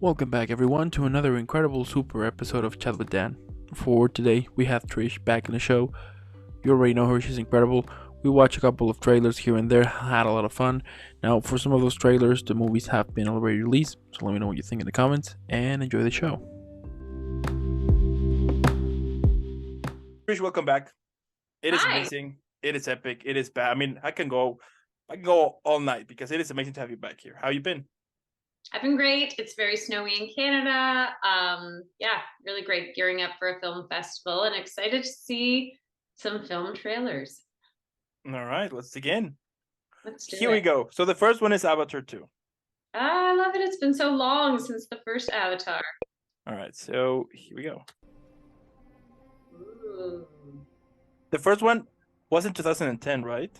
Welcome back everyone to another incredible super episode of Chat with Dan. For today, we have Trish back in the show. You already know her, she's incredible. We watched a couple of trailers here and there, had a lot of fun. Now, for some of those trailers, the movies have been already released, so let me know what you think in the comments, and enjoy the show. Trish, welcome back. It is amazing. It is epic. It is bad. I mean, I can go all night because it is amazing to have you back here. How you been? I've been great. It's very snowy in Canada. Yeah, really great. Gearing up for a film festival and excited to see some film trailers. All right, let's dig in. Let's do Here we go. So the first one is Avatar 2. I love it. It's been so long since the first Avatar. All right, so here we go. Ooh. The first one was in 2010, right?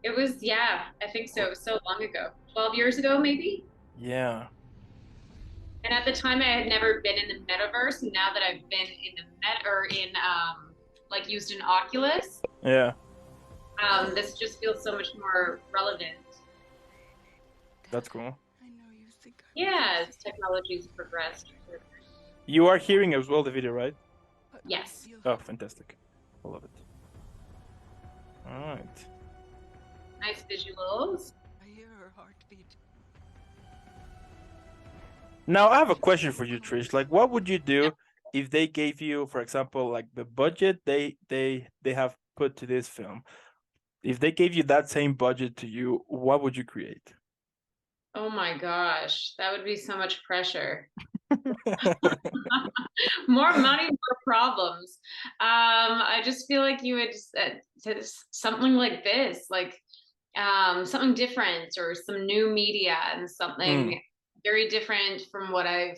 It was, yeah, I think so. It was so long ago. 12 years ago, maybe? Yeah. And at the time, I had never been in the metaverse. And now that I've been in like used an Oculus. Yeah. This just feels so much more relevant. That's cool. Yeah, as technology's progressed. You are hearing as well the video, right? Yes. Oh, fantastic. I love it. All right. Nice visuals. I hear her heartbeat. Now, I have a question for you, Trish. Like, what would you do if they gave you, for example, like the budget they have put to this film? If they gave you that same budget to you, what would you create? Oh my gosh, that would be so much pressure. More money, more problems. I just feel like you would something like this, like something different or some new media and something very different from what I've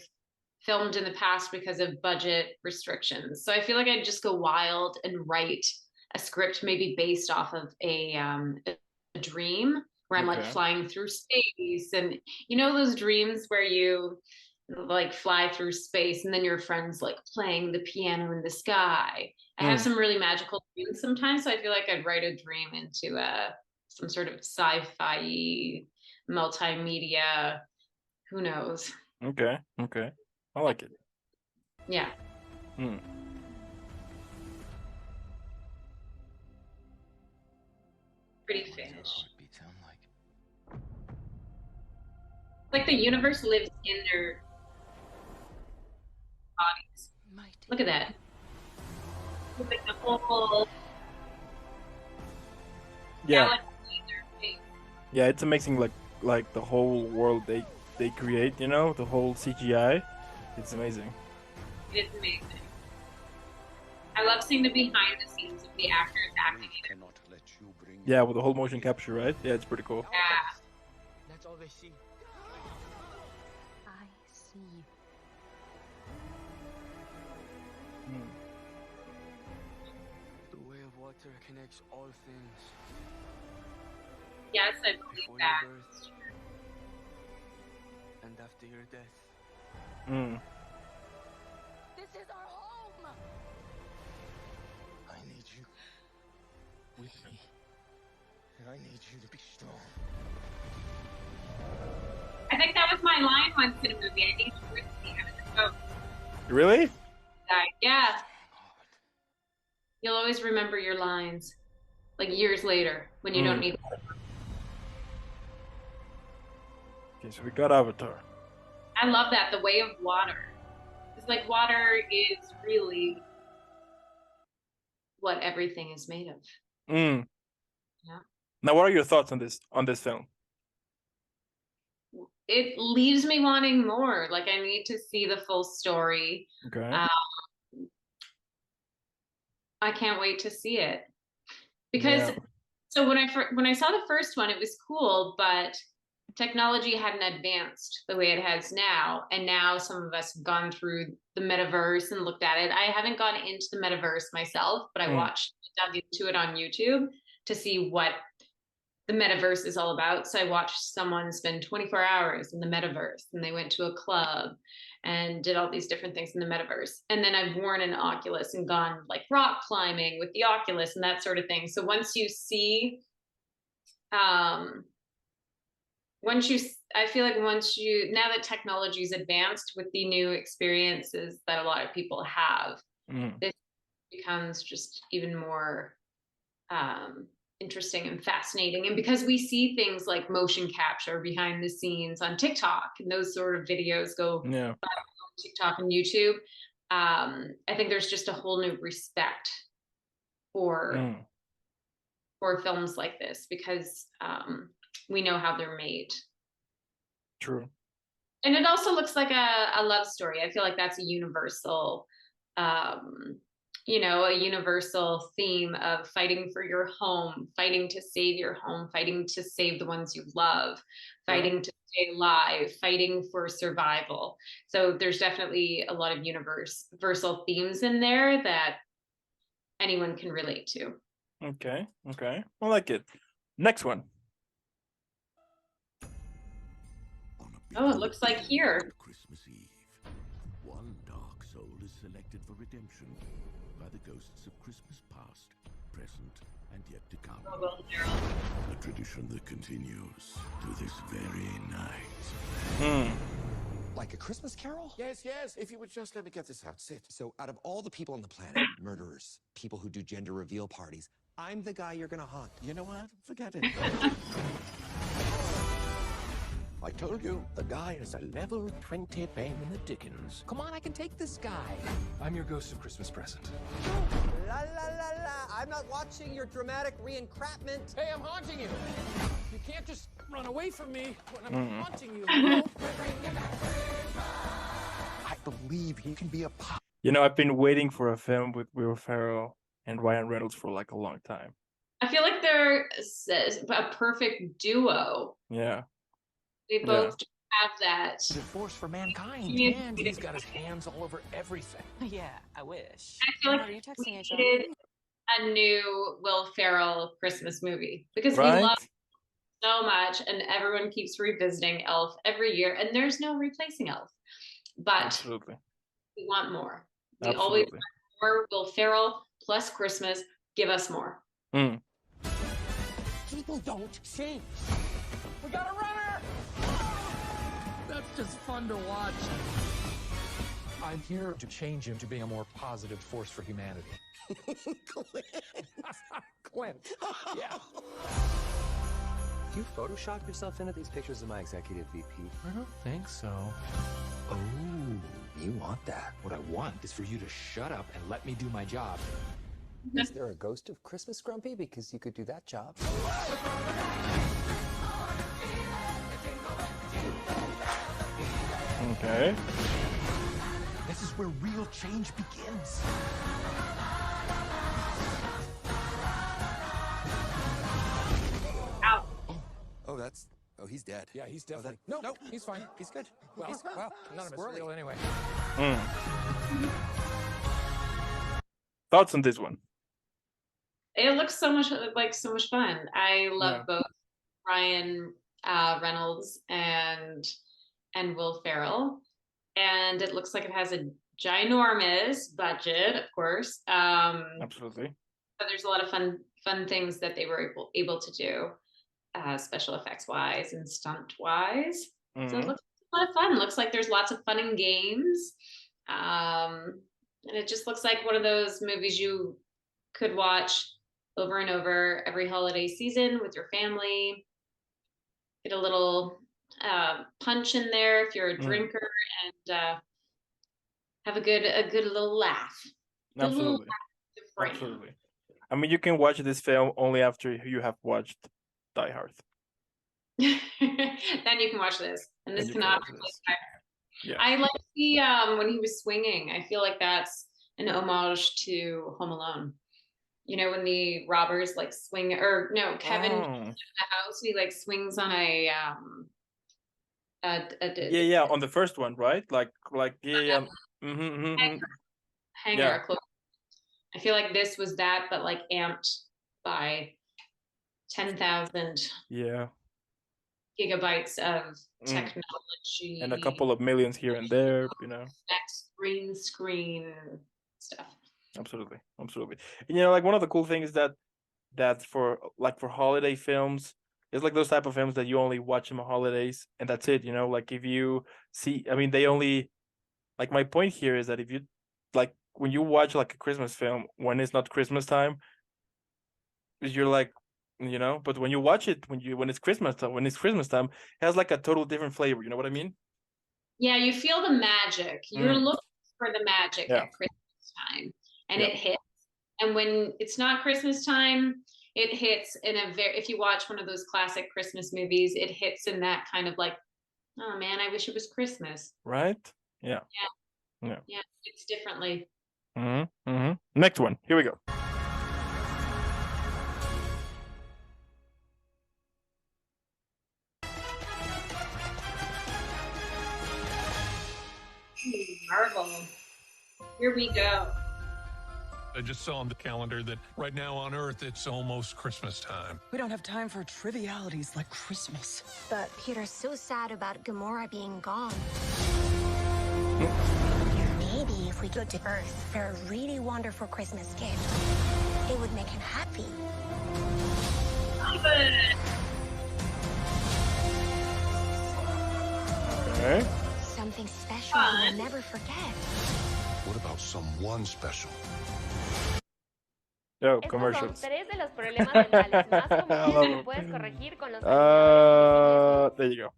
filmed in the past because of budget restrictions. So I feel like I'd just go wild and write a script maybe based off of a dream where I'm like flying through space, and you know those dreams where you like fly through space and then your friend's like playing the piano in the sky. I have some really magical dreams sometimes, so I feel like I'd write a dream into some sort of sci-fi multimedia, who knows. Okay, I like it. Yeah. Pretty fish. Like the universe lives in their bodies. Look at that. Like the whole yeah, it's amazing. Like the whole world they create, you know, the whole CGI. It's amazing. It is amazing. I love seeing the behind the scenes of the actors acting in it. Yeah, with the whole motion capture, right? Yeah, it's pretty cool. Yeah. That's all they see. I see. The way of water connects all things. Yes, I believe Before that. your birth and after your death. This is our home! I need you with me. And I need you to be strong. I think that was my line once in a movie. I need you with me. I was like, oh. Really? Yeah. You'll always remember your lines, like years later when you don't need them. Okay, so we got Avatar. I love that, the way of water. It's like water is really what everything is made of. Yeah. Now, what are your thoughts on this film? It leaves me wanting more. Like I need to see the full story. Okay. I can't wait to see it because so when I saw the first one, it was cool, but technology hadn't advanced the way it has now, and now some of us have gone through the metaverse and looked at it. I haven't gone into the metaverse myself, but I dug into it on YouTube to see what the metaverse is all about. So I watched someone spend 24 hours in the metaverse, and they went to a club and did all these different things in the metaverse. And then I've worn an Oculus and gone like rock climbing with the Oculus and that sort of thing. So once you see I feel like now that technology's advanced with the new experiences that a lot of people have, this becomes just even more interesting and fascinating. And because we see things like motion capture behind the scenes on TikTok, and those sort of videos go Yeah. on TikTok and YouTube, I think there's just a whole new respect for films like this because we know how they're made. True. And it also looks like a love story. I feel like that's a universal, a universal theme of fighting for your home, fighting to save your home, fighting to save the ones you love, fighting to stay alive, fighting for survival. So there's definitely a lot of universal themes in there that anyone can relate to. Okay. I like it. Next one. Oh, it looks like here. Christmas Eve, one dark soul is selected for redemption by the ghosts of Christmas past, present, and yet to come. A tradition that continues to this very night. Like A Christmas Carol? Yes, if you would just let me get this out. Sit. So out of all the people on the planet, murderers, people who do gender reveal parties, I'm the guy you're gonna haunt. You know what? Forget it. I told you, the guy is a level 20 pain in the dickens. Come on, I can take this guy. I'm your ghost of Christmas present. La la la la, I'm not watching your dramatic re-encrapment. Hey, I'm haunting you. You can't just run away from me when I'm haunting you. I Believe you can be a pop. You know, I've been waiting for a film with Will Ferrell and Ryan Reynolds for like a long time. I feel like they're a perfect duo. Yeah. They both have that. The force for mankind, Yeah. and he's got his hands all over everything. Yeah, I wish. I feel like Are you texting each we other? needed a new Will Ferrell Christmas movie because we Right? love it so much, and everyone keeps revisiting Elf every year, and there's no replacing Elf. But Absolutely. we want more. We Absolutely. always want more Will Ferrell plus Christmas. Give us more. People don't change. We got a runner! That's just fun to watch. I'm here to change him to being a more positive force for humanity. Clint. Yeah. You Photoshop yourself into these pictures of my executive VP? I don't think so. Oh, you want that. What I want is for you to shut up and let me do my job. Is there a ghost of Christmas Grumpy? Because you could do that job. Okay. This is where real change begins. Out. Oh, he's dead. Yeah, he's definitely. No, he's fine. He's good. Well, none of us are real anyway. Thoughts on this one? It looks so much fun. I love both Ryan Reynolds and Will Ferrell, and it looks like it has a ginormous budget, of course. Absolutely. But there's a lot of fun things that they were able to do, special effects wise and stunt wise. So it looks a lot of fun. Looks like there's lots of fun and games, and it just looks like one of those movies you could watch over and over every holiday season with your family. Get a little punch in there if you're a drinker, and have a good little laugh. Absolutely. Absolutely. I mean, you can watch this film only after you have watched Die Hard. Then you can watch this, and this cannot replace Die Hard. Yeah. I like the when he was swinging. I feel like that's an homage to Home Alone. You know, when the robbers like swing, or no, Kevin in the house, he like swings on a on the first one, right? Hanger. Hanger. Close. I feel like this was that, but like amped by 10,000 gigabytes of technology and a couple of millions here and there, you know. Green screen stuff. Absolutely. And, you know, like one of the cool things that for holiday films, It's like those type of films that you only watch in the holidays, and that's it. Like if you see, I mean, they only like my point here is that if you like when you watch like a Christmas film when it's not Christmas time, you're like, but when you watch it when it's Christmas time, it has like a total different flavor. You know what I mean? Yeah, you feel the magic. You're Mm, looking for the magic yeah, at Christmas time, and yeah, it hits. And when it's not Christmas time, it hits in a very, if you watch one of those classic Christmas movies, it hits in that kind of like, oh man, I wish it was Christmas. right. Yeah, Yeah, yeah. yeah, it's differently. Next one. Here we go. Marvel. Here we go. I just saw on the calendar that right now on Earth it's almost Christmas time. We don't have time for trivialities like Christmas. But Peter's so sad about Gamora being gone. Maybe if we go to Earth for a really wonderful Christmas gift, it would make him happy. Okay. Something special he will never forget. What about someone special? Oh, Estos son commercials. 3 de los problemas mentales más comunes que puedes corregir con los animadores There you go.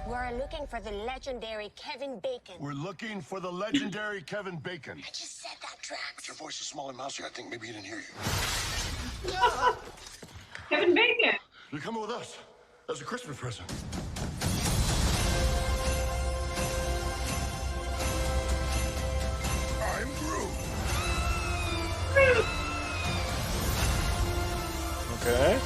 We're looking for the legendary Kevin Bacon. We're looking for the legendary Kevin Bacon. I just said that, Drax. Your voice is small and mousy. I think maybe he didn't hear you. Kevin Bacon. You're coming with us as a Christmas present. I'm Groot. Okay.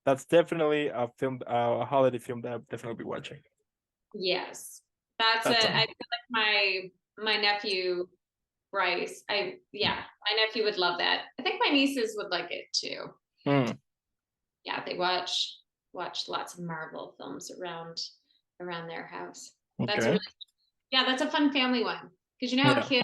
That's definitely a film, a holiday film that I'll definitely be watching. Yes, that's it. I feel like my nephew Bryce. My nephew would love that. I think my nieces would like it too. Yeah, they watch lots of Marvel films around their house. Okay. That's a fun family one because how kids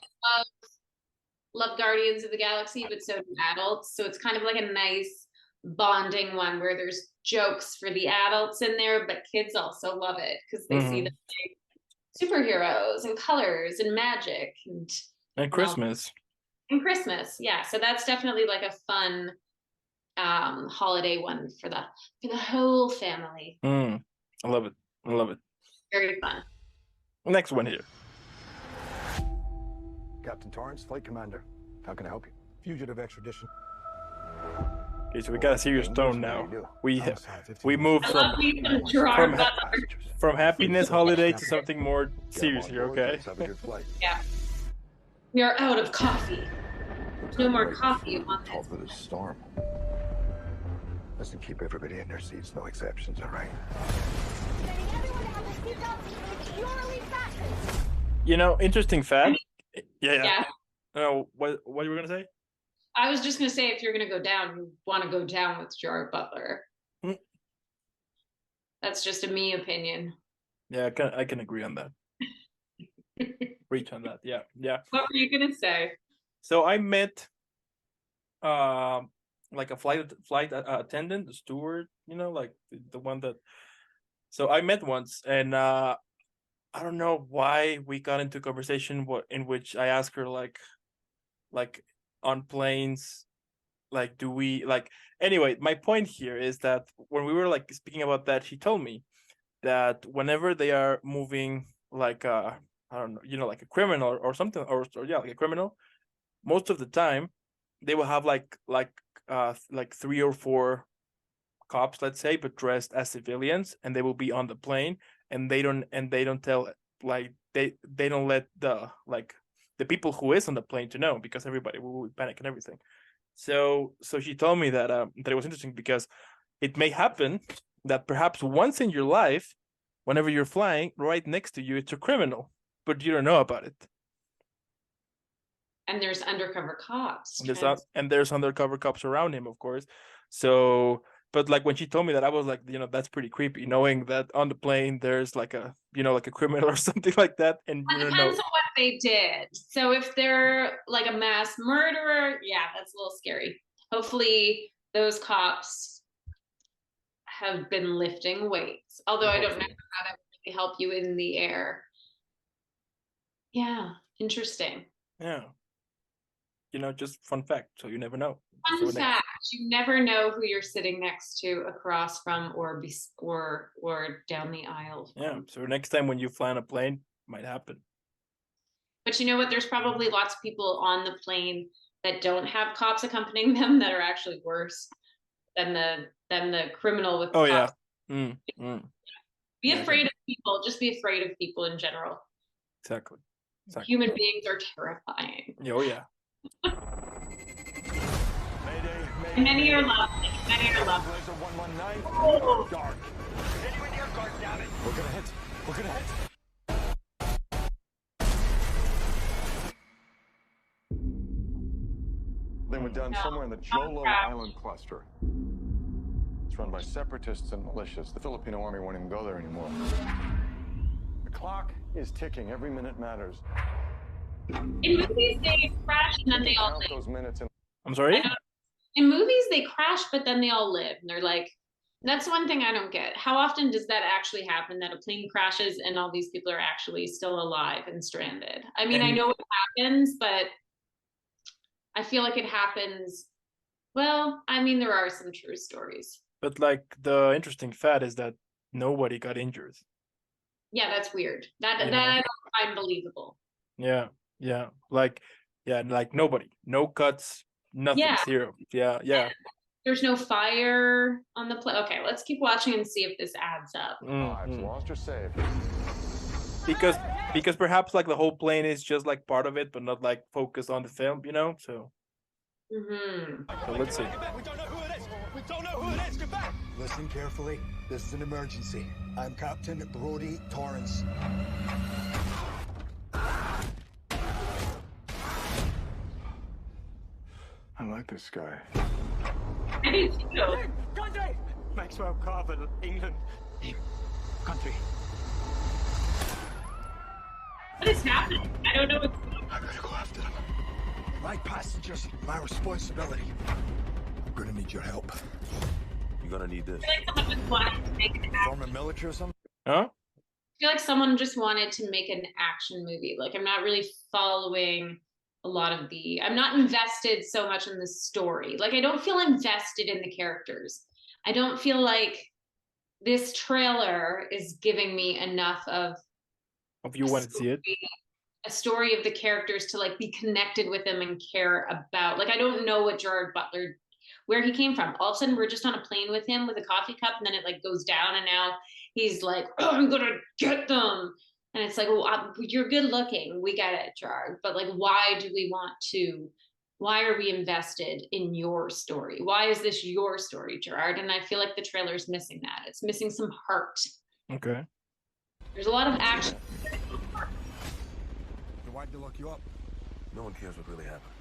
love Guardians of the Galaxy, but so do adults. So it's kind of like a nice bonding one where there's jokes for the adults in there, but kids also love it because they see the superheroes and colors and magic and Christmas. And Christmas, yeah. So that's definitely like a fun holiday one for the whole family. I love it. Very fun. Next one here. Captain Torrance, Flight Commander. How can I help you? Fugitive extradition. Okay, so we got a serious tone now. We moved from happiness holiday to something more serious here, okay? Yeah. We are out of coffee. No more coffee on this. For the storm. Listen, keep everybody in their seats, no exceptions, all right? Interesting fact. Yeah. Oh, what you were gonna say? I was just gonna say, if you're gonna go down, you want to go down with Gerard Butler. That's just a me opinion. Yeah, I can agree on that. Reach on that. Yeah. What were you gonna say? So I met, like a flight attendant, the steward. Like the one that. So I met once, and I don't know why we got into a conversation in which I asked her like on planes, like do we like anyway. My point here is that when we were like speaking about that, she told me that whenever they are moving like I don't know, like a criminal or something, or like a criminal, most of the time they will have like 3 or 4 cops, let's say, but dressed as civilians, and they will be on the plane, and they don't tell, like they don't let the people who is on the plane to know, because everybody will panic and everything. So she told me that it was interesting because it may happen that perhaps once in your life, whenever you're flying, right next to you it's a criminal, but you don't know about it. And there's undercover cops. And there's undercover cops around him, of course. So, but like when she told me that, I was like, that's pretty creepy, knowing that on the plane there's like a, like a criminal or something like that. And it depends on what they did. So if they're like a mass murderer, yeah, that's a little scary. Hopefully those cops have been lifting weights. Although I don't know how that would really help you in the air. Yeah, interesting. Yeah. Just fun fact. So you never know. Fun fact: you never know who you're sitting next to, across from, or down the aisle from. Yeah. So next time when you fly on a plane, might happen. But you know what? There's probably lots of people on the plane that don't have cops accompanying them that are actually worse than the criminal with the cops. Yeah. Be afraid of people. Just be afraid of people in general. Exactly. Human beings are terrifying. Oh yeah. Many are lovely. Many are lovely. Oh. Dark. Anyone near guard, damn it. We're gonna hit. We're gonna hit. They were done somewhere in the Jolo Island cluster. It's run by separatists and militias. The Filipino army won't even go there anymore. The clock is ticking. Every minute matters. In movies, they crash and then they all live. Those minutes in... I'm sorry? In movies, they crash, but then they all live. And they're like, that's one thing I don't get. How often does that actually happen, that a plane crashes and all these people are actually still alive and stranded? I mean, I know it happens, but I feel like it happens. Well, I mean, there are some true stories. But like the interesting fact is that nobody got injured. Yeah, that's weird. That I don't find believable. Yeah. Like nobody. No cuts, nothing, Yeah. Zero. Yeah. There's no fire on the plane. Okay, let's keep watching and see if this adds up. Lost or saved. Because perhaps like the whole plane is just like part of it, but not like focused on the film, so. So let's see. We don't know who it is. We don't know who it is. Get back. Listen carefully. This is an emergency. I'm Captain Brody Torrance. I like this guy. I do too. Country! Maxwell Carver, England. Country. What is happening? I don't know what's going on. I gotta go after them. My passengers, my responsibility. I'm gonna need your help. You're gonna need this. I feel like someone just wanted to make an Form a military or something? Huh? I feel like someone just wanted to make an action movie. Like, I'm not really following a lot of I'm not invested so much in the story. Like, I don't feel invested in the characters. I don't feel like this trailer is giving me enough of you want to see it? A story of the characters to like be connected with them and care about. Like, I don't know what Gerard Butler, where he came from. All of a sudden we're just on a plane with him with a coffee cup, and then it like goes down, and now he's like, oh, I'm gonna get them. And it's like, well, you're good looking, we get it, Gerard, but like, why are we invested in your story? Why is this your story, Gerard? And I feel like the trailer's missing that. It's missing some heart. Okay. There's a lot of action. Why'd they lock you up? No one cares what really happened,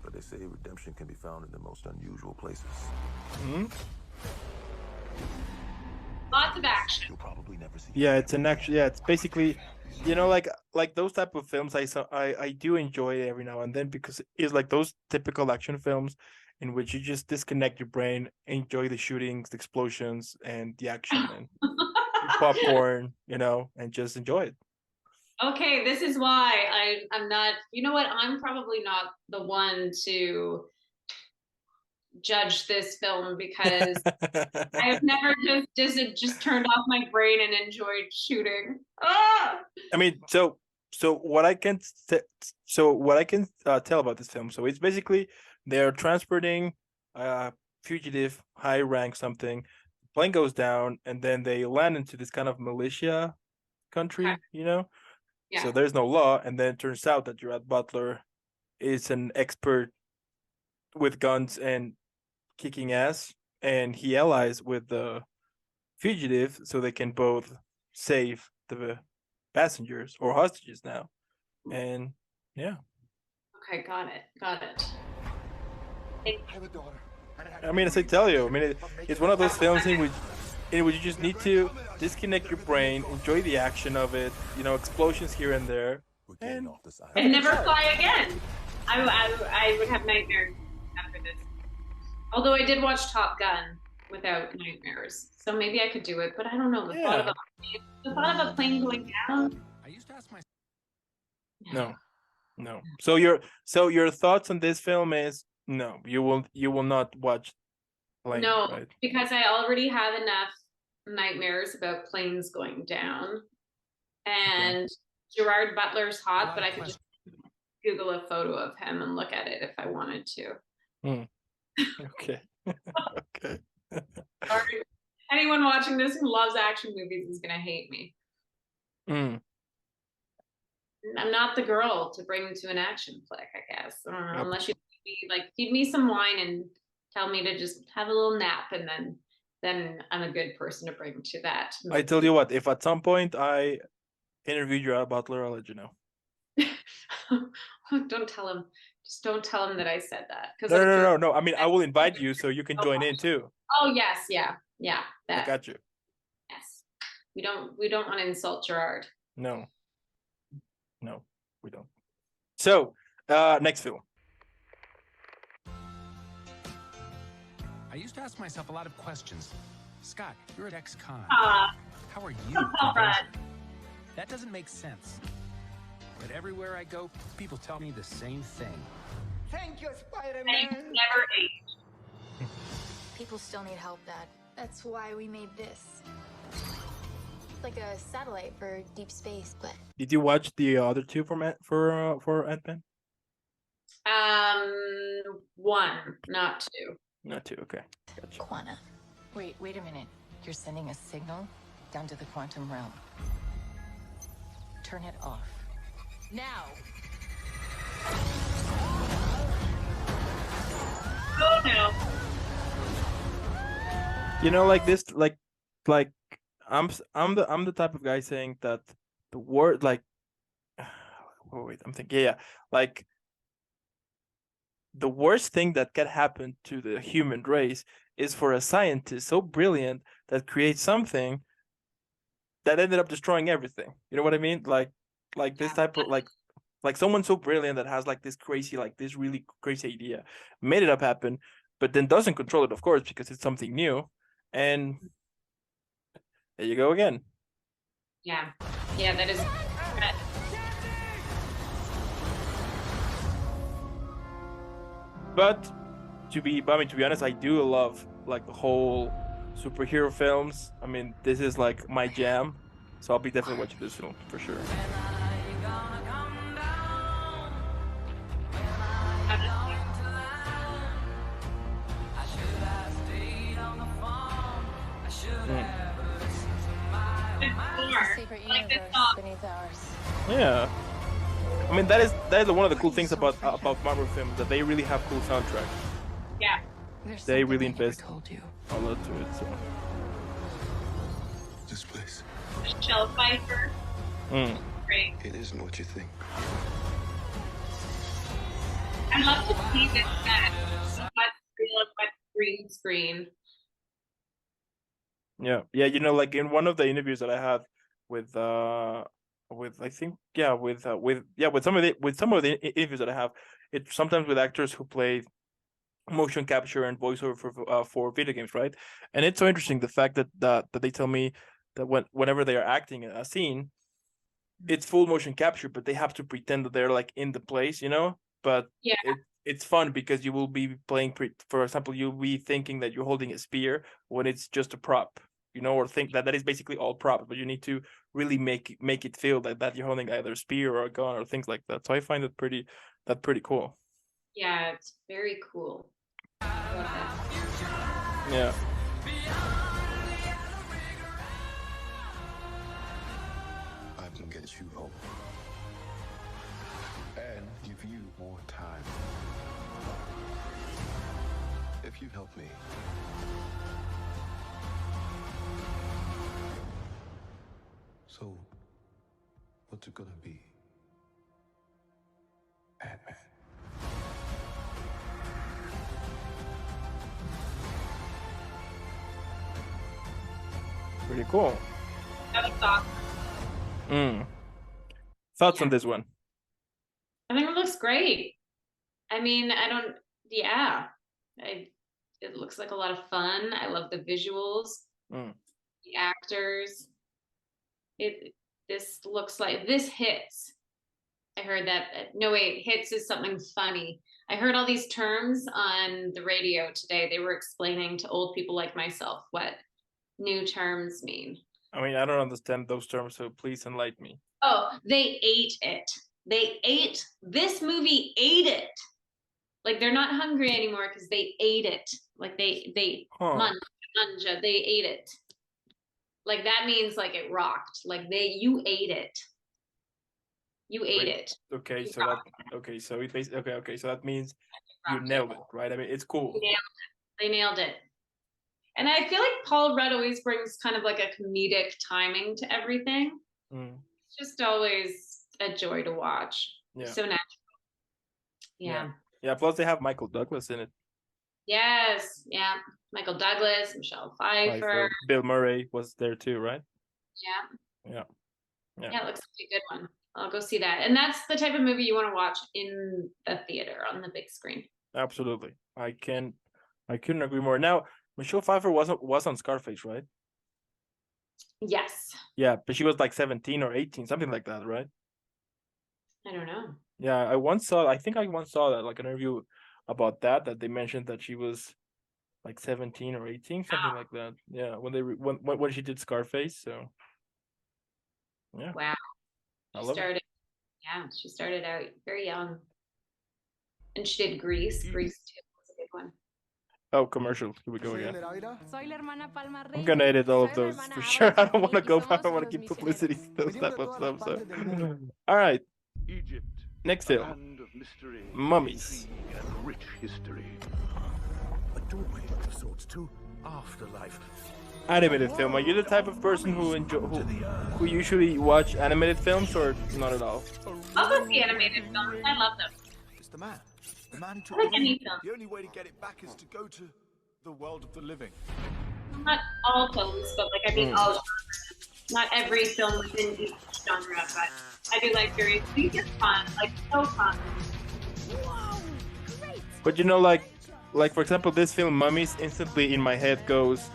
but they say redemption can be found in the most unusual places. Lots of action. You'll probably never see. Yeah, it's an action. Yeah, it's basically, like those type of films. I do enjoy it every now and then, because it's like those typical action films in which you just disconnect your brain, enjoy the shootings, the explosions, and the action, and popcorn, and just enjoy it. Okay, this is why I'm not, you know what, I'm probably not the one to judge this film, because I have never just turned off my brain and enjoyed shooting. Ah! I mean, so what I can tell about this film, so it's basically they're transporting a fugitive, high rank something. The plane goes down, and then they land into this kind of militia country, Yeah. So there's no law, and then it turns out that Gerard Butler is an expert with guns and kicking ass, and he allies with the fugitive so they can both save the passengers or hostages now. And yeah. Okay, got it. I have a daughter. I mean, as I tell you, it's one of those films in which you just need to disconnect your brain, enjoy the action of it, explosions here and there, We're getting off this island. And never fly again. I would have nightmares after this. Although I did watch Top Gun without nightmares, so maybe I could do it. But I don't know. The thought of a plane going down. I used to ask myself. No. So your thoughts on this film is no. You will not watch plane. No, right? Because I already have enough nightmares about planes going down, and Gerard Butler's hot, but I could just Google a photo of him and look at it if I wanted to. Okay. Okay. Sorry. Anyone watching this who loves action movies is gonna hate me. I'm not the girl to bring to an action flick, I guess. I don't know, unless you feed me some wine and tell me to just have a little nap, and then I'm a good person to bring to that movie. I tell you what, if at some point I interviewed Gerard Butler, I'll let you know. Don't tell him. Just don't tell him that I said that. No. I mean, I will invite you so you can join in too. Oh yes, yeah. That. I got you. Yes. We don't want to insult Gerard. No, we don't. So, next film. I used to ask myself a lot of questions. Scott, you're at ex-con. How are you? That doesn't make sense. But everywhere I go, people tell me the same thing. Thank you, Spider-Man. And you never age. People still need help, Dad. That's why we made this. It's like a satellite for deep space, but... Did you watch the other two for Ant-Man? One, not two. Not two, okay. Gotcha. Quanta. Wait a minute. You're sending a signal down to the quantum realm. Turn it off. Now! Oh no. You know, like this, like I'm the type of guy saying that the word like wait, I'm thinking like the worst thing that can happen to the human race is for a scientist so brilliant that creates something that ended up destroying everything. You know what I mean? Like this type of like someone so brilliant that has like this crazy, like this really crazy idea, made it up happen, but then doesn't control it, of course, because it's something new. And there you go again. Yeah, that is. But to be honest, I do love like the whole superhero films. I mean, this is like my jam, so I'll be definitely watching this film for sure. Secret universe beneath ours. Yeah, I mean that is one of the cool things about Marvel films, that they really have cool soundtracks. Yeah, they really invest a lot to it. So this place, Michelle Pfeiffer. Great. It isn't what you think. I'd love to see this set. What's real and what's green screen. Yeah, you know, like in one of the interviews that I had with some of the interviews that I have, it's sometimes with actors who play motion capture and voiceover for video games, right? And it's so interesting the fact that they tell me that whenever they are acting a scene, it's full motion capture, but they have to pretend that they're like in the place, you know. But it's fun because you will be playing, for example, you'll be thinking that you're holding a spear when it's just a prop, you know, or think that is basically all prop, but you need to really make it feel that you're holding either a spear or a gun or things like that. So I find it pretty cool. Yeah, it's very cool. Yeah. I can get you home and give you more time. If you help me. So, what's it gonna be? Ant-Man. Pretty cool. That was awesome. Thoughts on this one? great. I mean, it looks like a lot of fun. I love the visuals, the actors. This looks like this hits. I heard that. No, wait, hits is something funny. I heard all these terms on the radio today. They were explaining to old people like myself what new terms mean. I mean, I don't understand those terms, so please enlighten me. Oh, they ate it. This movie ate it. Like they're not hungry anymore because they ate it. Like they manja, they ate it. Like that means like it rocked. Like you ate it. You ate it. Okay, so it basically okay, so that means you nailed it, right? I mean, it's cool. They nailed it. And I feel like Paul Rudd always brings kind of like a comedic timing to everything. It's just always a joy to watch. Yeah. So natural. Yeah. Yeah, plus they have Michael Douglas in it. Yes. Yeah. Michael Douglas, Michelle Pfeiffer. Bill Murray was there too, right? Yeah. Yeah, it looks like a good one. I'll go see that. And that's the type of movie you want to watch in the theater on the big screen. Absolutely. I couldn't agree more. Now, Michelle Pfeiffer was on Scarface, right? Yes. Yeah, but she was like 17 or 18, something like that, right? I don't know. Yeah, I think I once saw that, like an interview about that they mentioned that she was like 17 or 18, something like that. Yeah, when she did Scarface, so yeah. Wow. She started out very young. And she did Grease. Grease too was a good one. Oh, commercial. Here we go again. I'm gonna edit all of those for sure. I don't want to keep publicity, those type of stuff. So. All right. Egypt. Next film. Land of mystery, Mummies. and rich history. A doorway of sorts to afterlife. Animated film. Are you the type of person who usually watch animated films, or not at all? I'll go see animated films. I love them. It's the man. The man who took like any film. The only way to get it back is to go to the world of the living. Not all films, but like I mean all genres. Not every film within each genre, but I do like series. These are fun, like so fun. Whoa, great. But you know, like for example, this film Mummies, instantly in my head goes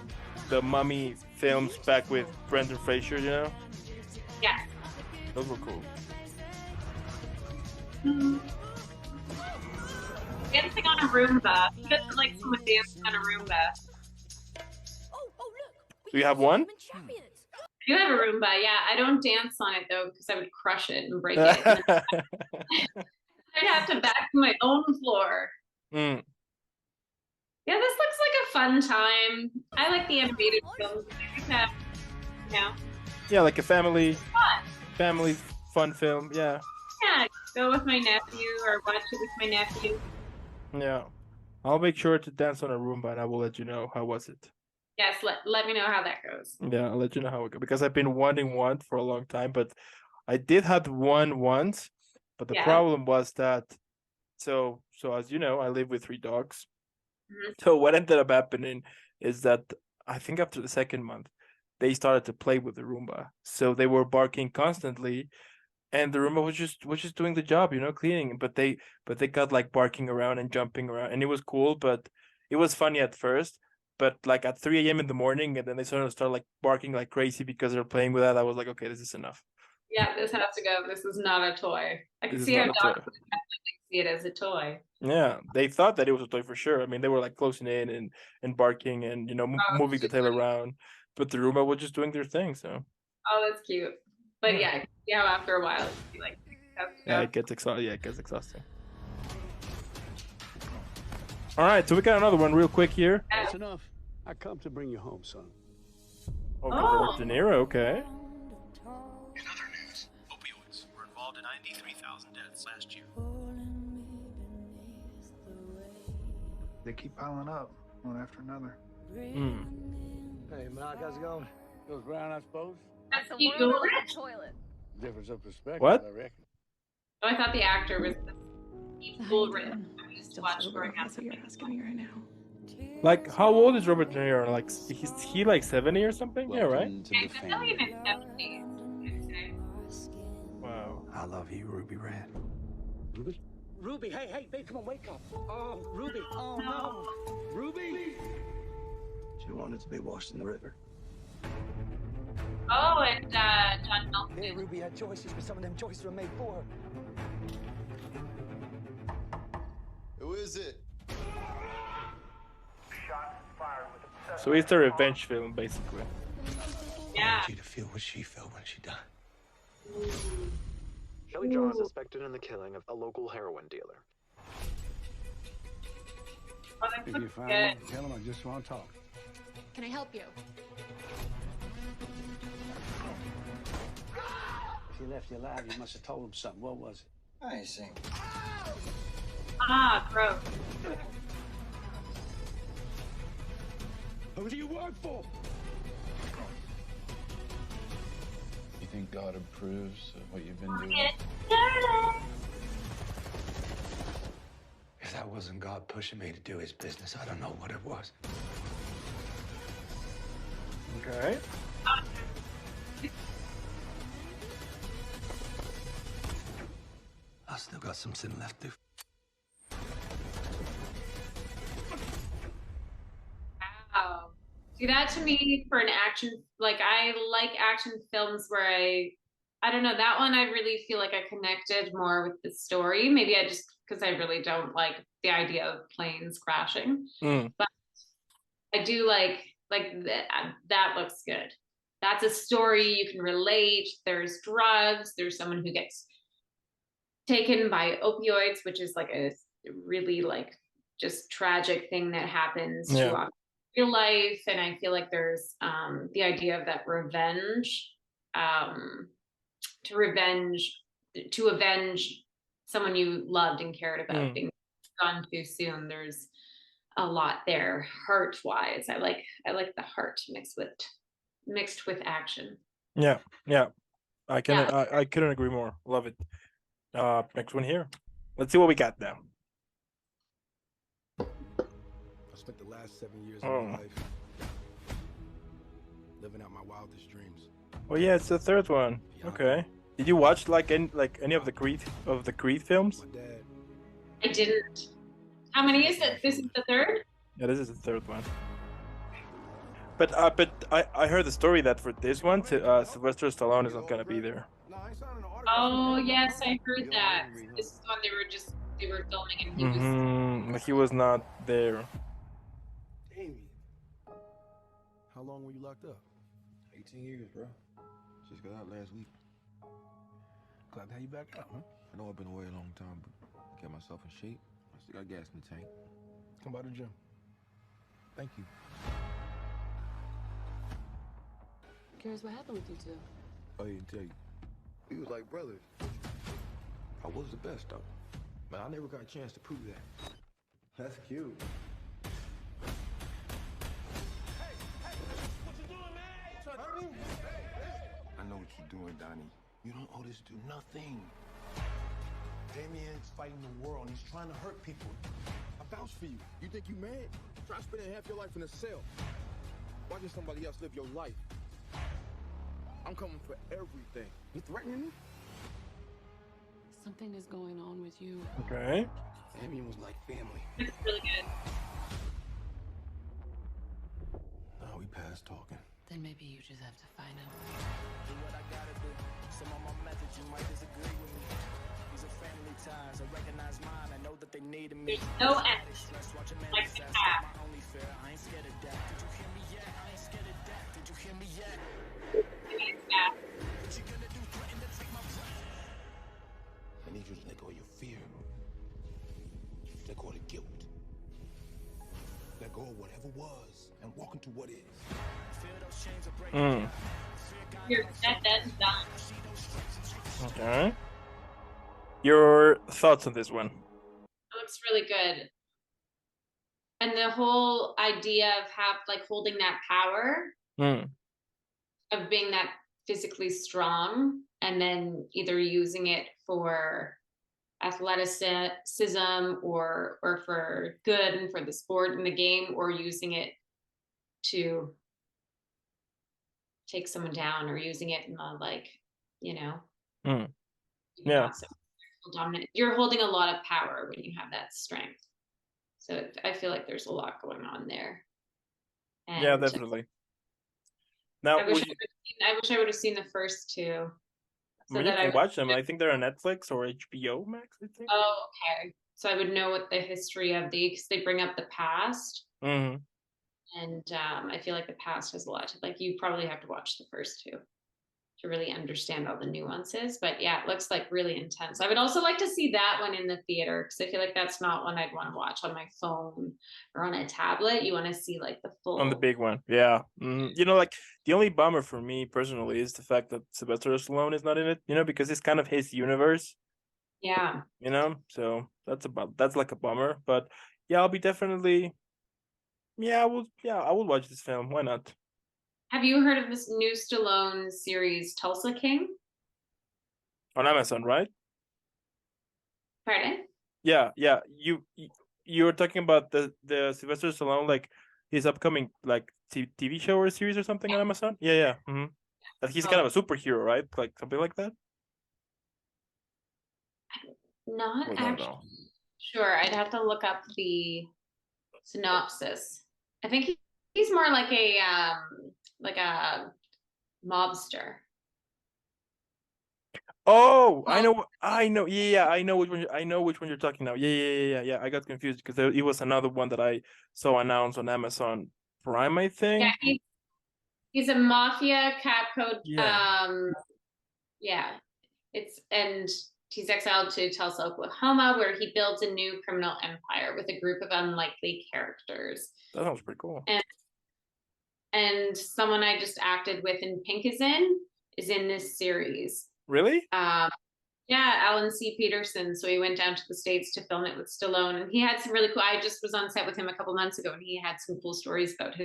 the Mummy films back with Brendan Fraser, you know? Yeah. Those were cool. Dancing on a Roomba. You get to like someone dancing on a Roomba. Do you have one? I do have a Roomba, yeah. I don't dance on it though because I would crush it and break it. I'd have to back to my own floor. Yeah, this looks like a fun time. I like the animated films. Yeah, like a family fun film. Yeah. Yeah, go with my nephew or watch it with my nephew. Yeah, I'll make sure to dance on a Roomba, and I will let you know how was it. Yes, let me know how that goes. Yeah, I'll let you know how it goes because I've been wanting one for a long time, but I did have one once, but the problem was that. So as you know, I live with 3 dogs. So what ended up happening is that I think after the second month, they started to play with the Roomba. So they were barking constantly, and the Roomba was just doing the job, you know, cleaning. But they got like barking around and jumping around, and it was cool, but it was funny at first. But like at 3 a.m. in the morning, and then they sort of start like barking like crazy because they're playing with that. I was like, okay, this is enough. Yeah, this has to go. This is not a toy. I can see how dogs would definitely see it as a toy. Yeah, they thought that it was a toy for sure. I mean, they were like closing in and barking and, you know, moving the tail around. But the Roomba was just doing their thing, so. Oh, that's cute. But yeah, after a while, it'd be like, it gets exhausting. Yeah, it gets exhausting. All right, so we got another one real quick here. That's enough. I come to bring you home, son. Oh, Robert De Niro, okay. In other news, opioids were involved in 93,000 deaths last year. They keep piling up, one after another. Hey, Mark, how's it going? Goes round, I suppose? That's the world like a toilet. Difference of perspective, What? I reckon. Oh, I thought the actor was cool written. I used to watch growing up. You're asking me right now. Like, how old is Robert De Niro? Like, he like 70 or something? Yeah, right? He's still in his 70s, I'd say. Wow. I love you, Ruby Red. Ruby, hey, babe, come on, wake up. Oh, Ruby, oh no. Ruby! She wanted to be washed in the river. Oh, and John Milton. Hey, Ruby had choices, but some of them choices were made for her. Who is it? So it's a revenge film, basically. Yeah. I want you to feel what she felt when she died. Kelly John is suspected in the killing of a local heroin dealer. If you find him, tell him I just want to talk. Can I help you? If he left you alive, you must have told him something. What was it? I ain't seen. Ah, gross. Who do you work for? You think God approves of what you've been doing? If that wasn't God pushing me to do his business, I don't know what it was. Okay. I still got some sin left to. Wow. See, that to me for an action, like I like action films where I don't know, that one I really feel like I connected more with the story. Maybe I just, because I really don't like the idea of planes crashing. But I do like that looks good. That's a story you can relate. There's drugs. There's someone who gets taken by opioids, which is like a really like just tragic thing that happens to real life. And I feel like there's the idea of that revenge, to avenge someone you loved and cared about being gone too soon. There's a lot there, heart wise. I like the heart mixed with action. Yeah. I couldn't agree more. Love it. Next one here. Let's see what we got now. I spent the last 7 years of my life living out my wildest dreams. Oh yeah, it's the third one. Okay. Did you watch any of the Creed films? I didn't. How many is it? This is the third? Yeah, this is the third one. But I heard the story that for this one, Sylvester Stallone is not gonna be there. Oh yes, I heard that. This is when they were filming and he was. Like he was not there. Amy, how long were you locked up? 18 years, bro. Just got out last week. Glad to have you back out, huh? I know I've been away a long time, but I kept myself in shape. I still got gas in the tank. Come by the gym. Thank you. Curious what happened with you two? I didn't tell you. We was like brothers. I was the best, though. But I never got a chance to prove that. That's cute. I know what you're doing, Donnie. You don't owe this dude nothing. Damien's fighting the world and he's trying to hurt people. I vouch for you. You think you mad? Try spending half your life in a cell. Watching somebody else live your life. I'm coming for everything. You threatening me? Something is going on with you. Okay. Damien was like family. It's really good. No, we past talking. Then maybe you just have to find out. Do what I gotta do. Some of my methods you might disagree with me. These are family ties. I recognize mine. I know that they needed me. There's no end. Like the cat. My only fear. I ain't scared of death. Did you hear me yet? I ain't scared of death. Did you hear me yet? What you gonna do? Threaten to take my breath? I need you to let go of your fear. Let go of the guilt. Let go of whatever was and walk into what is. You're that's done. Okay. Your thoughts on this one? It looks really good. And the whole idea of holding that power of being that physically strong and then either using it for athleticism or for good and for the sport and the game, or using it to take someone down, or using it in the Yeah. dominant. You're holding a lot of power when you have that strength. So I feel like there's a lot going on there. And Yeah, definitely. Now, I wish I would have seen the first two. So you can watch them. I think they're on Netflix or HBO Max, I think. Oh, okay. So I would know what the history of because they bring up the past. Mm-hmm. And I feel like the past has a lot to, like, you probably have to watch the first two to really understand all the nuances. But yeah, it looks like really intense. I would also like to see that one in the theater because I feel like that's not one I'd want to watch on my phone or on a tablet. You want to see like the full. On the big one, yeah. You know, like the only bummer for me personally is the fact that Sylvester Stallone is not in it. You know, because it's kind of his universe. Yeah. You know, so that's like a bummer. But yeah, I'll be definitely. Yeah, I will. Yeah, I will watch this film. Why not? Have you heard of this new Stallone series, Tulsa King? On Amazon, right? Pardon? Yeah. You were talking about the Sylvester Stallone, like his upcoming like TV show or series or something on Amazon. Yeah. Mm-hmm. That he's kind of a superhero, right? Like something like that. Not actually sure. I'd have to look up the synopsis. I think he's more like a mobster. Oh, I know. Yeah, I know which one. I know which one you're talking now. Yeah. I got confused because it was another one that I saw announced on Amazon Prime, I think. Yeah, he's a mafia cap code. Yeah. Yeah, he's exiled to Tulsa, Oklahoma, where he builds a new criminal empire with a group of unlikely characters. That sounds pretty cool. And someone I just acted with in Pink is in this series. Really? Yeah, Alan C. Peterson. So he went down to the States to film it with Stallone, and he had some really cool. I just was on set with him a couple months ago, and he had some cool stories about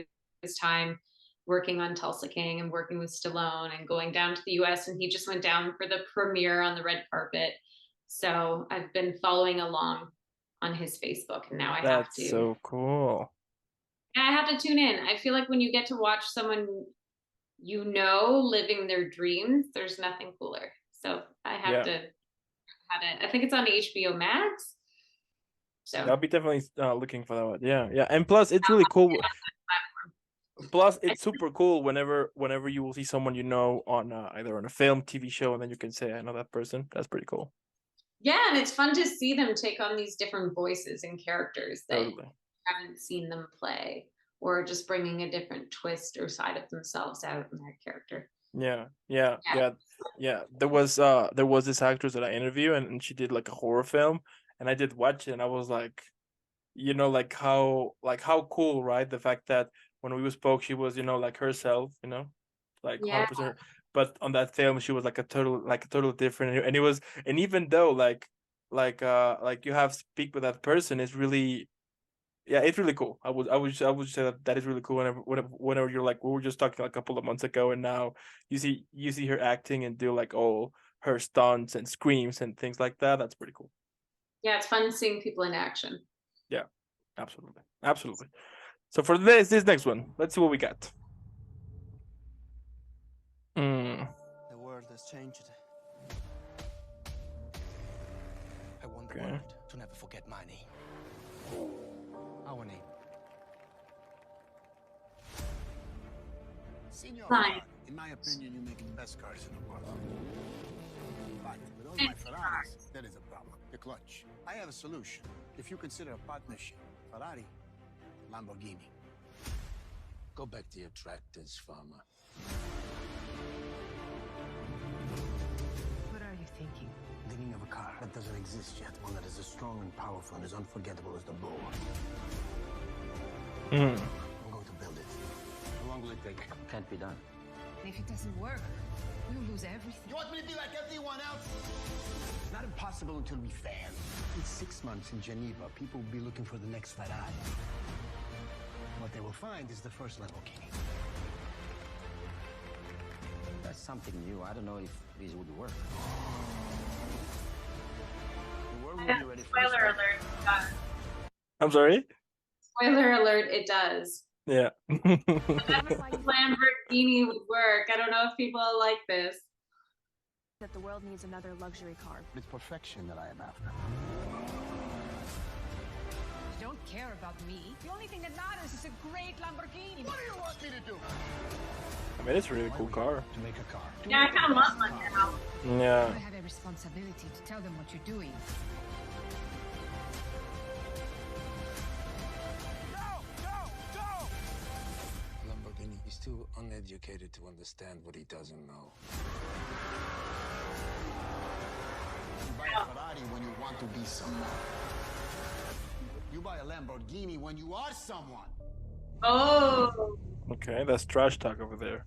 his time working on Tulsa King and working with Stallone and going down to the US. And he just went down for the premiere on the red carpet. So I've been following along on his Facebook, and now I have to. That's so cool. I have to tune in. I feel like when you get to watch someone living their dreams, there's nothing cooler. So I have to have it. I think it's on HBO Max. So I'll be definitely looking for that one. Yeah. And plus, it's really cool. Plus, it's super cool whenever you will see someone on either on a film, TV show, and then you can say, I know that person. That's pretty cool. Yeah, and it's fun to see them take on these different voices and characters that you haven't seen them play, or just bringing a different twist or side of themselves out in their character. Yeah. There was this actress that I interviewed, and she did like a horror film, and I did watch it, and I was like, like how cool, right? The fact that when we spoke, she was, like herself, like 100%. But on that film, she was like a total different, and it was, and even though like you have speak with that person, it's really, yeah, it's really cool. I would say that is really cool. Whenever you're like, we were just talking like a couple of months ago, and now you see her acting and do like all her stunts and screams and things like that. That's pretty cool. Yeah, it's fun seeing people in action. Yeah, absolutely. So for this next one, let's see what we got. The world has changed. I want the world to never forget my name. Our name. Senor, Fine. in my opinion, you're making the best cars in the world. But with all my Ferraris, there is a problem. The clutch. I have a solution. If you consider a partnership, Ferrari, Lamborghini. Go back to your tractors, farmer. What are you thinking? Thinking of a car that doesn't exist yet. One that is as strong and powerful and as unforgettable as the bull. I'm going to build it. How long will it take? Can't be done. If it doesn't work, we'll lose everything. You want me to be like everyone else? It's not impossible until we fail. In 6 months in Geneva, people will be looking for the next Ferrari. What they will find is the first Lamborghini. That's something new. I don't know if this would work. The world will be ready for Spoiler alert. I'm sorry? Spoiler alert, it does. Yeah. Lamborghini would work. I don't know if people like this. that the world needs another luxury car. It's perfection that I am after. You don't care about me. The only thing that matters is a great Lamborghini. What do you want me to do? I mean, it's a really cool car. To make a car. Yeah, I kind of want one now. Yeah. I have a responsibility to tell them what you're doing. Lamborghini, he's too uneducated to understand what he doesn't know. You buy a Ferrari when you want to be someone. You buy a Lamborghini when you are someone. Oh. Okay, that's trash talk over there.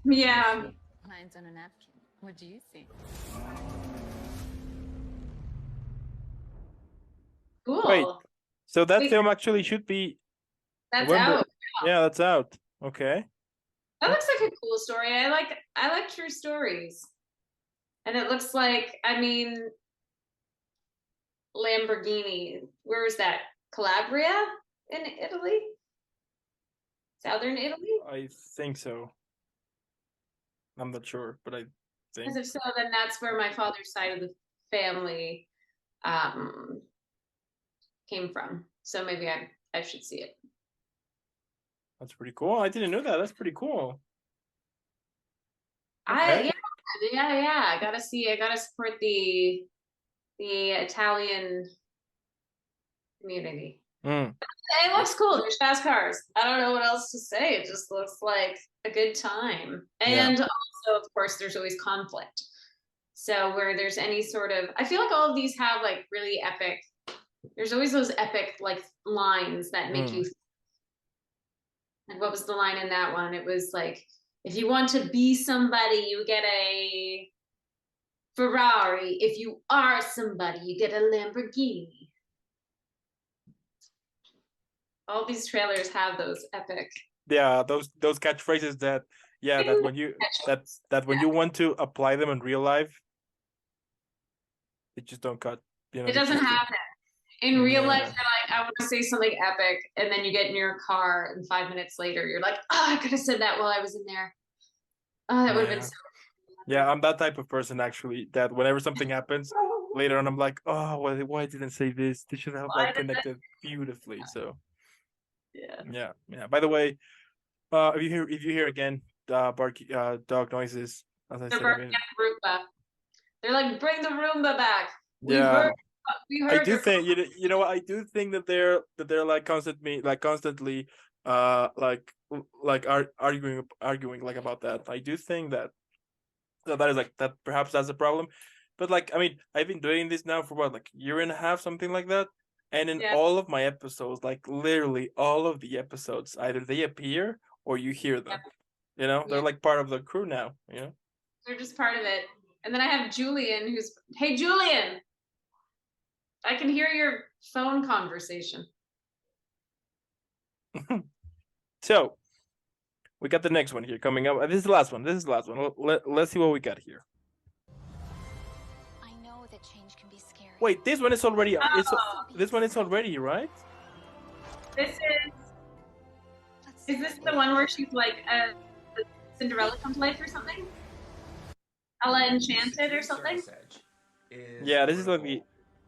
Yeah. Mine's on a napkin. What do you think? Cool. Wait, so that film actually should be... That's out. Yeah, that's out. Okay. That looks like a cool story. I like true stories. And it looks like, I mean, Lamborghini. Where is that? Calabria in Italy? Southern Italy? I think so. I'm not sure, but I think. Because if so, then that's where my father's side of the family came from. So maybe I should see it. That's pretty cool. I didn't know that. That's pretty cool. Yeah. I gotta see. I gotta support the Italian community. It looks cool. There's fast cars. I don't know what else to say. It just looks like a good time. And also, of course, there's always conflict. So where there's any sort of, I feel like all of these have like really epic. There's always those epic like lines that make you. Like what was the line in that one? It was like, if you want to be somebody, you get a Ferrari. If you are somebody, you get a Lamborghini. All these trailers have those epic. Yeah, those catchphrases that when you when you want to apply them in real life, they just don't cut. You know, it doesn't happen. In real life, you're like, I want to say something epic, and then you get in your car, and 5 minutes later, you're like, oh, I could have said that while I was in there. Oh, that would have been so. Yeah, I'm that type of person actually. That whenever something happens, later on, I'm like, oh, why didn't I say this? They should have like connected beautifully. So. Yeah. By the way, if you hear again barky dog noises, as I said, barking at the Roomba. They're like, bring the Roomba back. We heard I do think you know what I do think that they're like constantly arguing like about that. I do think that is like that. Perhaps that's a problem. But like, I mean, I've been doing this now for what, like a year and a half, something like that. And in all of my episodes, like literally all of the episodes, either they appear or you hear them. You know, they're like part of the crew now. You know, they're just part of it. And then I have Julian, hey Julian, I can hear your phone conversation. So we got the next one here coming up. This is the last one. Let's see what we got here. Change can be scary. Wait, this one is already. This one is already right. This is this the one where she's like a Cinderella come to life or something? Ella Enchanted or something? Yeah, this is like the.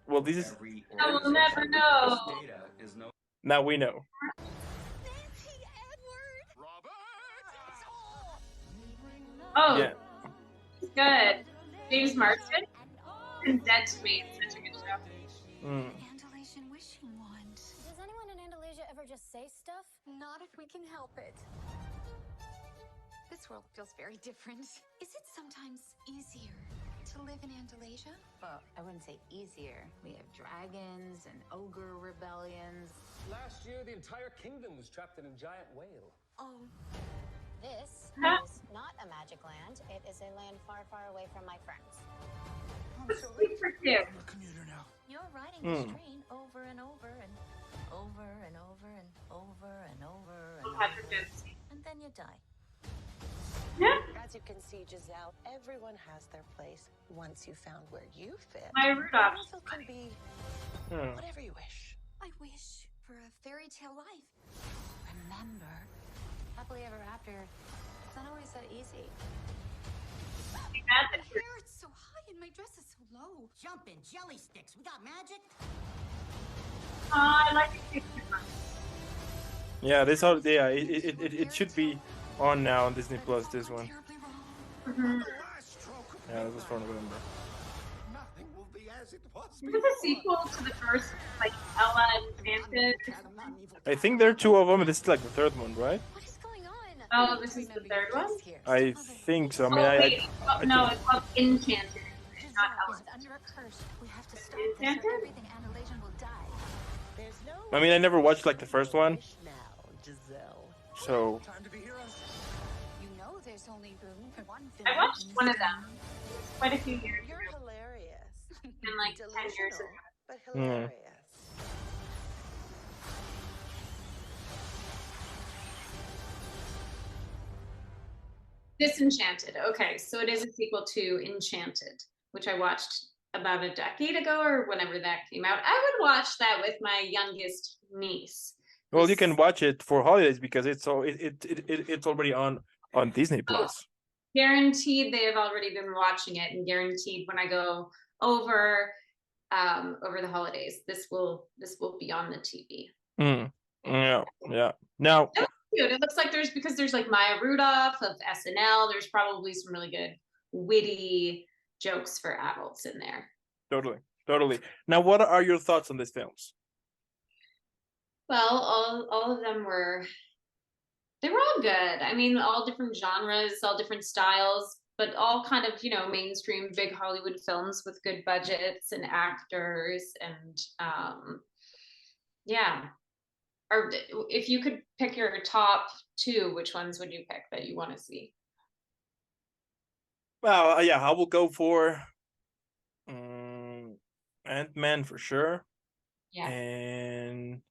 Well, this is. I will never know. Now we know. Oh, yeah. Good. James Marsden. Dead to Me. It's such a good show. Andalasian wishing wand. Does anyone in Andalasia ever just say stuff? Not if we can help it. This world feels very different. Is it sometimes easier to live in Andalasia? Well, I wouldn't say easier. We have dragons and ogre rebellions. Last year, the entire kingdom was trapped in a giant whale. Oh. This is not a magic land. It is a land far, far away from my friends. Super cute. I'm a commuter now. You're riding this train over and over and over and over and over and over and over. And then you die. Yeah. As you can see, Giselle, everyone has their place once you found where you fit. My Rudolph also can be whatever you wish. I wish for a fairy tale life. Remember, happily ever after, it's not always that easy. My hair is so high and my dress is so low. Jumping jelly sticks. We got magic. I like it. Yeah, it should be on now on Disney Plus. This one. Yeah, this was for November. Nothing will be as it was Is this a sequel to the first, like Ella Enchanted? I think there are two of them. This is like the third one, right? What is going on? Oh, this is the third one? I think so. I mean, wait. No, it's called Enchanted, not Ella. Under a curse. We have to stop Enchanted? this or everything Annalasian will die. I mean, I never watched like the first one. So. You know there's only room for one I watched one of them quite a few years You're ago. hilarious. In like 10 years ago. But hilarious. Disenchanted. Okay, so it is a sequel to Enchanted, which I watched about a decade ago or whenever that came out. I would watch that with my youngest niece. Well, you can watch it for holidays because it's already on Disney Plus. Guaranteed they have already been watching it, and guaranteed when I go over the holidays, this will be on the TV. Yeah. Now it looks like there's like Maya Rudolph of SNL. There's probably some really good witty jokes for adults in there. Totally. Now, what are your thoughts on these films? Well, all of them were all good. I mean, all different genres, all different styles, but all kind of, mainstream big Hollywood films with good budgets and actors and yeah. Or if you could pick your top two, which ones would you pick that you want to see? Well, yeah, I will go for Ant-Man for sure. Yeah. And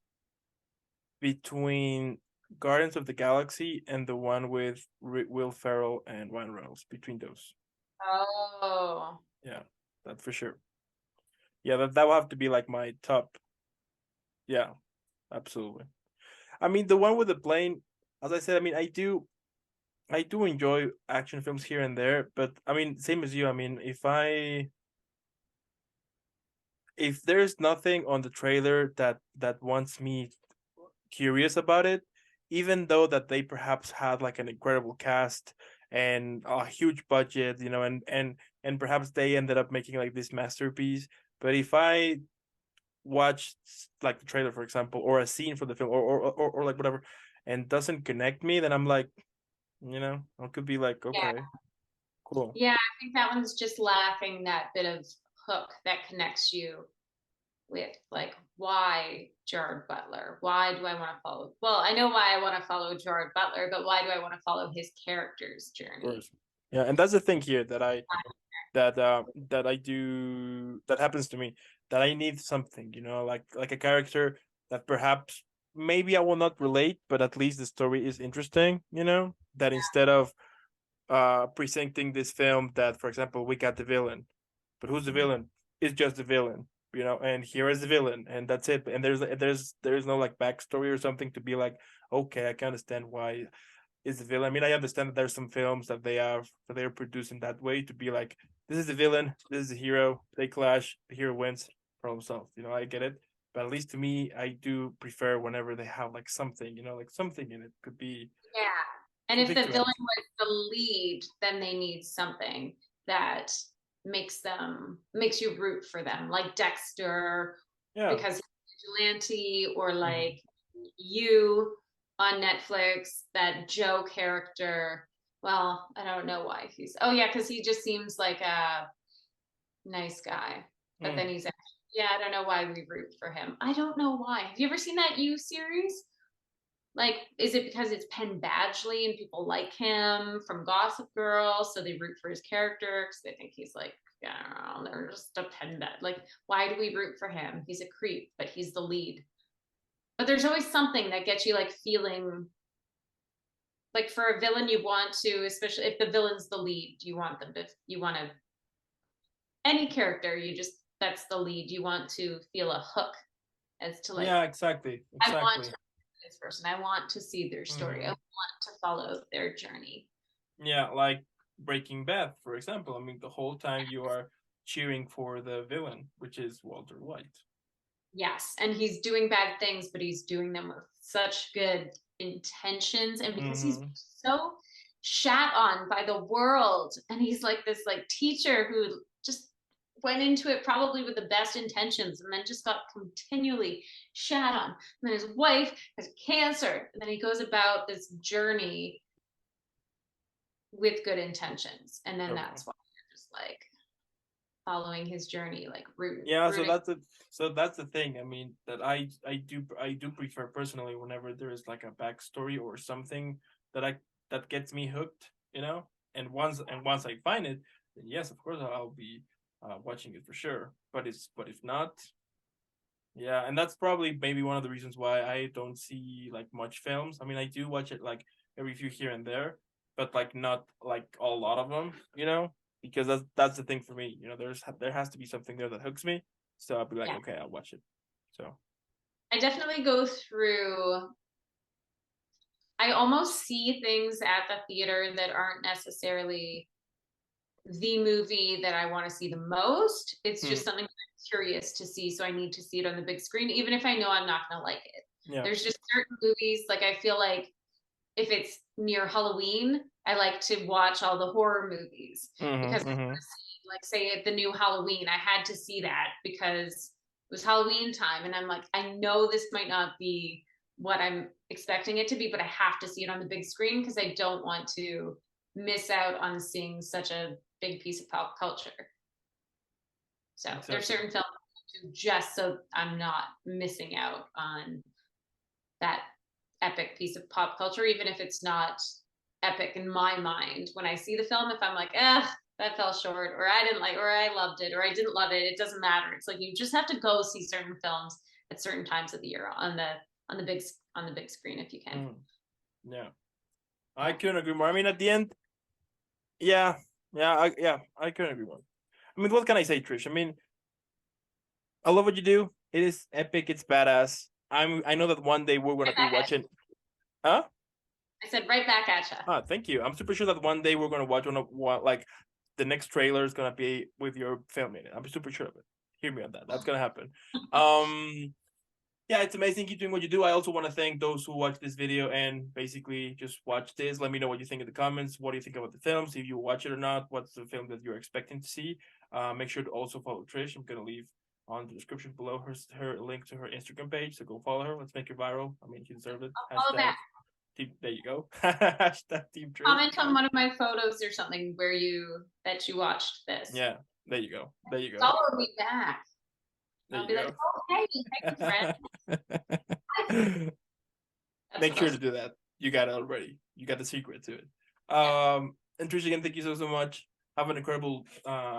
between Guardians of the Galaxy and the one with Will Ferrell and Ryan Reynolds, between those. Oh. Yeah, that for sure. Yeah, that will have to be like my top. Yeah, absolutely. I mean, the one with the plane, as I said, I mean, I do enjoy action films here and there, but I mean, same as you. I mean, if there's nothing on the trailer that wants me curious about it, even though that they perhaps had like an incredible cast and a huge budget, and perhaps they ended up making like this masterpiece, but if I watch like the trailer, for example, or a scene from the film, or like whatever, and doesn't connect me, then I'm like, I could be like, okay, cool. Yeah, I think that one's just lacking that bit of hook that connects you with, like, why Gerard Butler? Why do I want to follow? Well, I know why I want to follow Gerard Butler, but why do I want to follow his character's journey? Yeah, and that's the thing here that I do, that happens to me, that I need something, like a character that perhaps maybe I will not relate, but at least the story is interesting, that instead of presenting this film that, for example, we got the villain, but who's the villain? It's just the villain, and here is the villain, and that's it. And there's no like backstory or something to be like, okay, I can understand why is the villain. I mean, I understand that there's some films that they're producing that way to be like, this is the villain, this is the hero, they clash, the hero wins, problem solved. I get it, but at least to me, I do prefer whenever they have like something, like something in it. Could be and if the villain was the lead, then they need something that makes you root for them, like Dexter, because he's a vigilante, or like You on Netflix, that Joe character. Well, I don't know why because he just seems like a nice guy, but then he's actually, I don't know why we root for him. I don't know why. Have you ever seen that You series? Like, is it because it's Penn Badgley and people like him from Gossip Girl, so they root for his character because they think he's like, I don't know, they're just a Penn Bad. Like, why do we root for him? He's a creep, but he's the lead. But there's always something that gets you like feeling like, for a villain, you want to, especially if the villain's the lead, you want any character, that's the lead, you want to feel a hook as to like, exactly. I want to this person, I want to see their story, I want to follow their journey. Yeah, like Breaking Bad, for example. I mean, the whole time you are cheering for the villain, which is Walter White. Yes, and he's doing bad things, but he's doing them with such good intentions, and because he's so shat on by the world, and he's like this like teacher who just went into it probably with the best intentions and then just got continually shat on. And then his wife has cancer, and then he goes about this journey with good intentions, and then that's why you're just like following his journey, like rooting. So that's the thing. I mean, that I do prefer personally whenever there is like a backstory or something that gets me hooked, you know. And once I find it, then yes, of course I'll be watching it for sure. But if not, yeah, and that's probably maybe one of the reasons why I don't see like much films. I mean, I do watch it like every few here and there, but like not like a lot of them, you know, because that's the thing for me. You know, there has to be something there that hooks me, so I'll be like, okay, I'll watch it. So I definitely go through. I almost see things at the theater that aren't necessarily the movie that I want to see the most. It's just something I'm curious to see, so I need to see it on the big screen, even if I know I'm not going to like it. Yeah. There's just certain movies, like I feel like if it's near Halloween, I like to watch all the horror movies because I want to see, like, say the new Halloween, I had to see that because it was Halloween time, and I'm like, I know this might not be what I'm expecting it to be, but I have to see it on the big screen because I don't want to miss out on seeing such a big piece of pop culture. So there's certain films I do just so I'm not missing out on that epic piece of pop culture, even if it's not epic in my mind. When I see the film, if I'm like, that fell short, or I didn't like, or I loved it, or I didn't love it, it doesn't matter. It's like you just have to go see certain films at certain times of the year on the big screen if you can. Yeah, I couldn't agree more. I mean, at the end, I couldn't agree more. I mean, what can I say, Trish? I mean, I love what you do. It is epic. It's badass. I know that one day we're gonna be watching. Huh? I said right back at you. Thank you. I'm super sure that one day we're gonna watch like the next trailer is gonna be with your film in it. I'm super sure of it. Hear me on that. That's gonna happen. Yeah, it's amazing. Keep doing what you do. I also want to thank those who watched this video and basically just watch this. Let me know what you think in the comments. What do you think about the film? See if you watch it or not. What's the film that you're expecting to see? Make sure to also follow Trish. I'm gonna leave on the description below her link to her Instagram page. So go follow her. Let's make it viral. I mean, she deserved it. I'll follow that. There you go. Hashtag Team Trish. Comment on one of my photos or something that you watched this. Yeah, there you go. There you go. Follow me back. I'll be like, oh, hey, friend. Make sure to do that. You got it already. You got the secret to it. And Trish, again, thank you so much. Have an incredible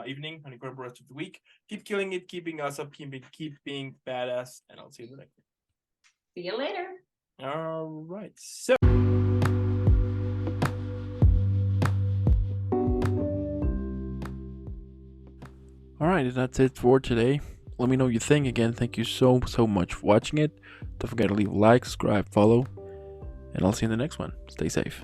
evening, an incredible rest of the week. Keep killing it, keeping us up, keep being badass, and I'll see you in the next one. See you later. All right. So. Alright, that's it for today. Let me know what you think. Again, thank you so much for watching it. Don't forget to leave a like, subscribe, follow, and I'll see you in the next one. Stay safe.